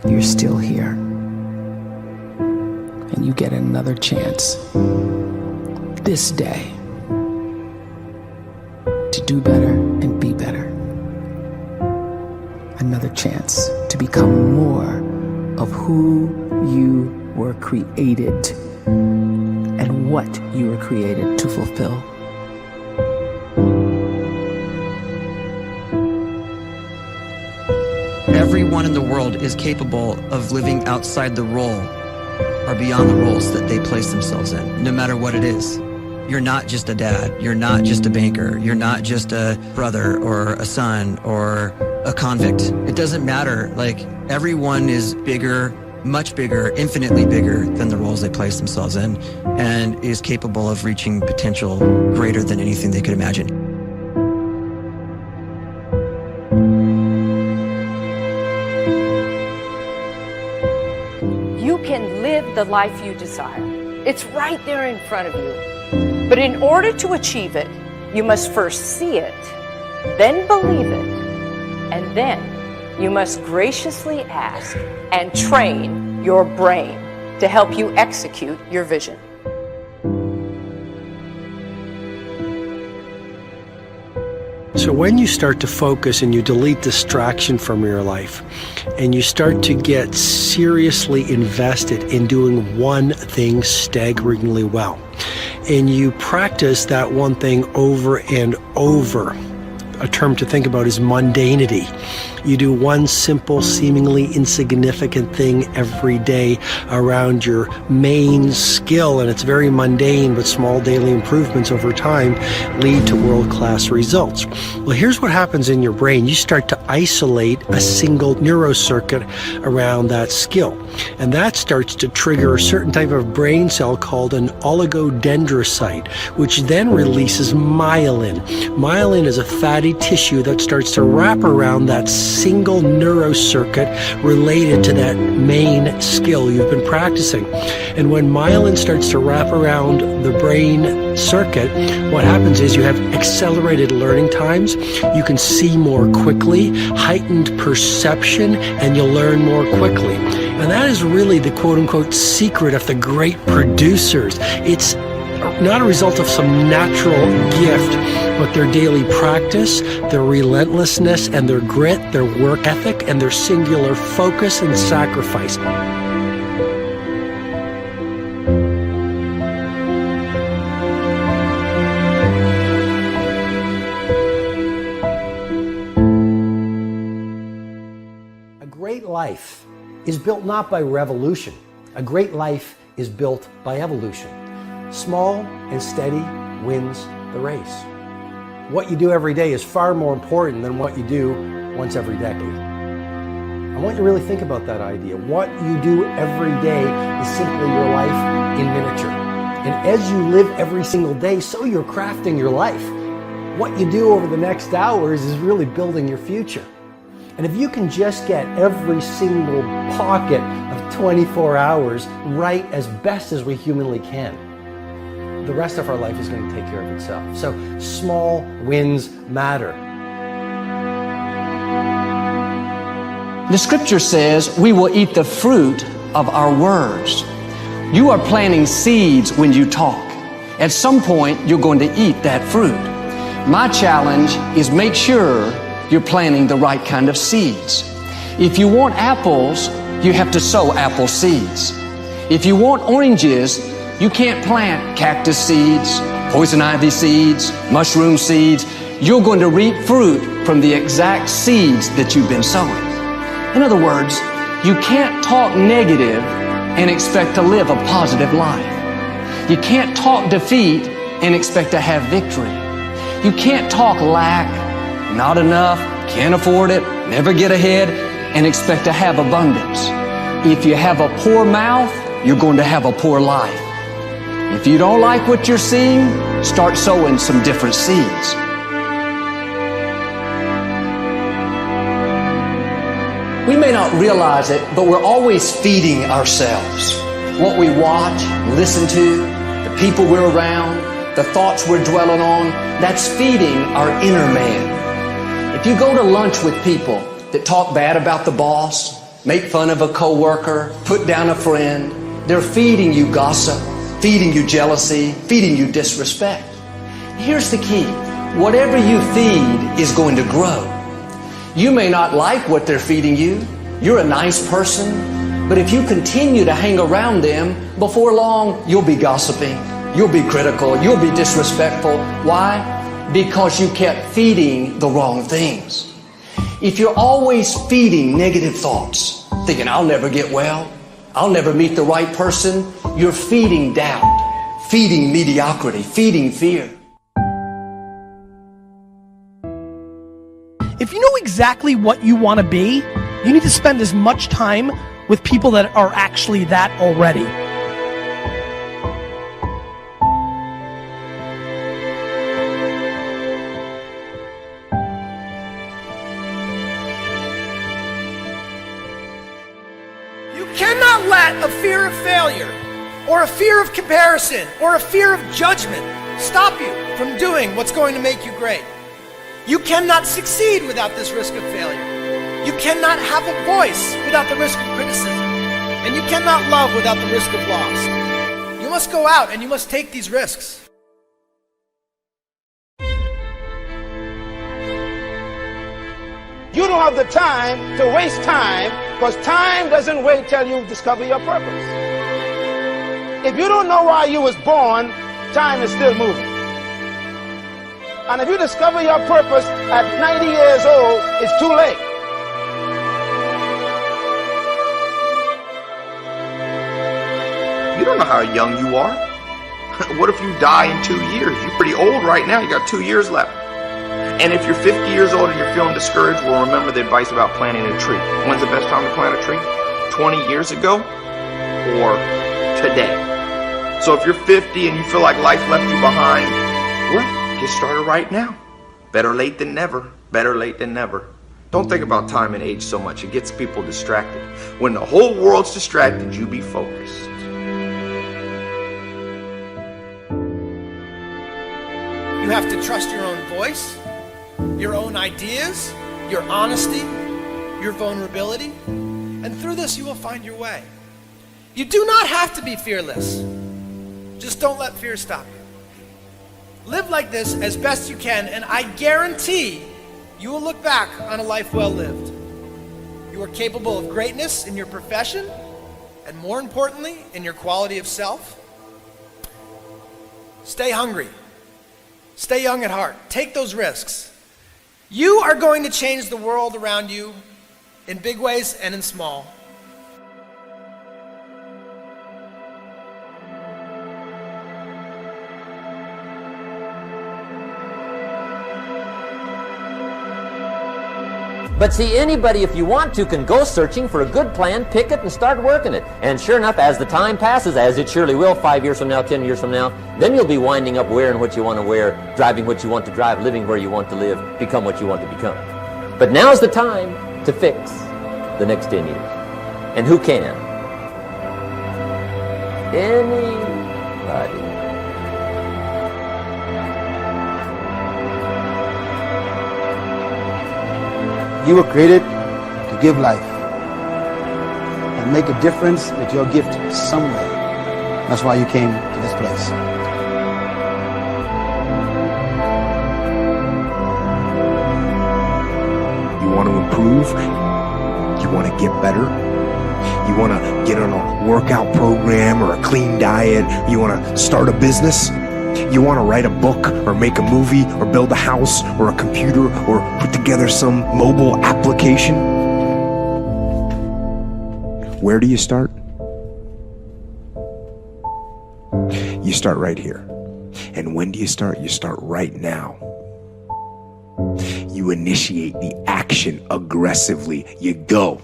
you're still here. And you get another chance this day to do better and be better. Another chance to become more of who you were created and what you were created to fulfill. Everyone in the world is capable of living outside the role or beyond the roles that they place themselves in, no matter what it is. You're not just a dad, you're not just a banker, you're not just a brother or a son or a convict. It doesn't matter. Like, everyone is bigger, much bigger, infinitely bigger than the roles they place themselves in, and is capable of reaching potential greater than anything they could imagine. You can live the life you desire. It's right there in front of you. But in order to achieve it, you must first see it, then believe it, and then you must graciously ask and train your brain to help you execute your vision. So when you start to focus and you delete distraction from your life, and you start to get seriously invested in doing one thing staggeringly well, and you practice that one thing over and over, a term to think about is mundanity. You do one simple, seemingly insignificant thing every day around your main skill, and it's very mundane, but small daily improvements over time lead to world-class results. Well, here's what happens in your brain. You start to isolate a single neurocircuit around that skill, and that starts to trigger a certain type of brain cell called an oligodendrocyte, which then releases myelin. Myelin is a fatty tissue that starts to wrap around that single neurocircuit related to that main skill you've been practicing. And when myelin starts to wrap around the brain circuit, what happens is you have accelerated learning times, you can see more quickly, heightened perception, and you'll learn more quickly. And that is really the quote-unquote secret of the great producers. It's not a result of some natural gift, but their daily practice, their relentlessness and their grit, their work ethic, and their singular focus and sacrifice. A great life is built not by revolution. A great life is built by evolution. Small and steady wins the race. What you do every day is far more important than what you do once every decade. I want you to really think about that idea. What you do every day is simply your life in miniature. And as you live every single day, so you're crafting your life. What you do over the next hours is really building your future. And if you can just get every single pocket of 24 hours right as best as we humanly can, the rest of our life is going to take care of itself. So small wins matter. The scripture says we will eat the fruit of our words. You are planting seeds when you talk. At some point, you're going to eat that fruit. My challenge is make sure you're planting the right kind of seeds. If you want apples, you have to sow apple seeds. If you want oranges, you can't plant cactus seeds, poison ivy seeds, mushroom seeds. You're going to reap fruit from the exact seeds that you've been sowing. In other words, you can't talk negative and expect to live a positive life. You can't talk defeat and expect to have victory. You can't talk lack, not enough, can't afford it, never get ahead, and expect to have abundance. If you have a poor mouth, you're going to have a poor life. If you don't like what you're seeing, start sowing some different seeds. We may not realize it, but we're always feeding ourselves. What we watch, listen to, the people we're around, the thoughts we're dwelling on, that's feeding our inner man. If you go to lunch with people that talk bad about the boss, make fun of a coworker, put down a friend. They're feeding you gossip, feeding you jealousy, feeding you disrespect. Here's the key. Whatever you feed is going to grow. You may not like what they're feeding you. You're a nice person. But if you continue to hang around them, before long, you'll be gossiping. You'll be critical. You'll be disrespectful. Why? Because you kept feeding the wrong things. If you're always feeding negative thoughts, thinking, I'll never get well, I'll never meet the right person, you're feeding doubt, feeding mediocrity, feeding fear. If you know exactly what you want to be, you need to spend as much time with people that are actually that already. You cannot let a fear of failure, or a fear of comparison, or a fear of judgment stop you from doing what's going to make you great. You cannot succeed without this risk of failure. You cannot have a voice without the risk of criticism. And you cannot love without the risk of loss. You must go out and you must take these risks. You don't have the time to waste time, because time doesn't wait till you discover your purpose. If you don't know why you was born, time is still moving. And if you discover your purpose at 90 years old, it's too late. You don't know how young you are. What if you die in 2 years? You're pretty old right now. You got 2 years left. And if you're 50 years old and you're feeling discouraged, well, remember the advice about planting a tree. When's the best time to plant a tree? 20 years ago or today? So if you're 50 and you feel like life left you behind, well, get started right now. Better late than never. Better late than never. Don't think about time and age so much. It gets people distracted. When the whole world's distracted, you be focused. You have to trust your own voice, your own ideas, your honesty, your vulnerability, and through this you will find your way. You do not have to be fearless. Just don't let fear stop you. Live like this as best you can, and I guarantee you will look back on a life well lived. You are capable of greatness in your profession, and more importantly, in your quality of self. Stay hungry. Stay young at heart. Take those risks. You are going to change the world around you in big ways and in small. But see, anybody, if you want to, can go searching for a good plan, pick it, and start working it. And sure enough, as the time passes, as it surely will 5 years from now, 10 years from now, then you'll be winding up wearing what you want to wear, driving what you want to drive, living where you want to live, become what you want to become. But now's the time to fix the next 10 years. And who can? Anybody. You were created to give life and make a difference with your gift somewhere. That's why you came to this place. You want to improve? You want to get better? You want to get on a workout program or a clean diet? You want to start a business? You want to write a book or make a movie or build a house or a computer or put together some mobile application? Where do you start? You start right here. And when do you start? You start right now. You initiate the action aggressively. You go.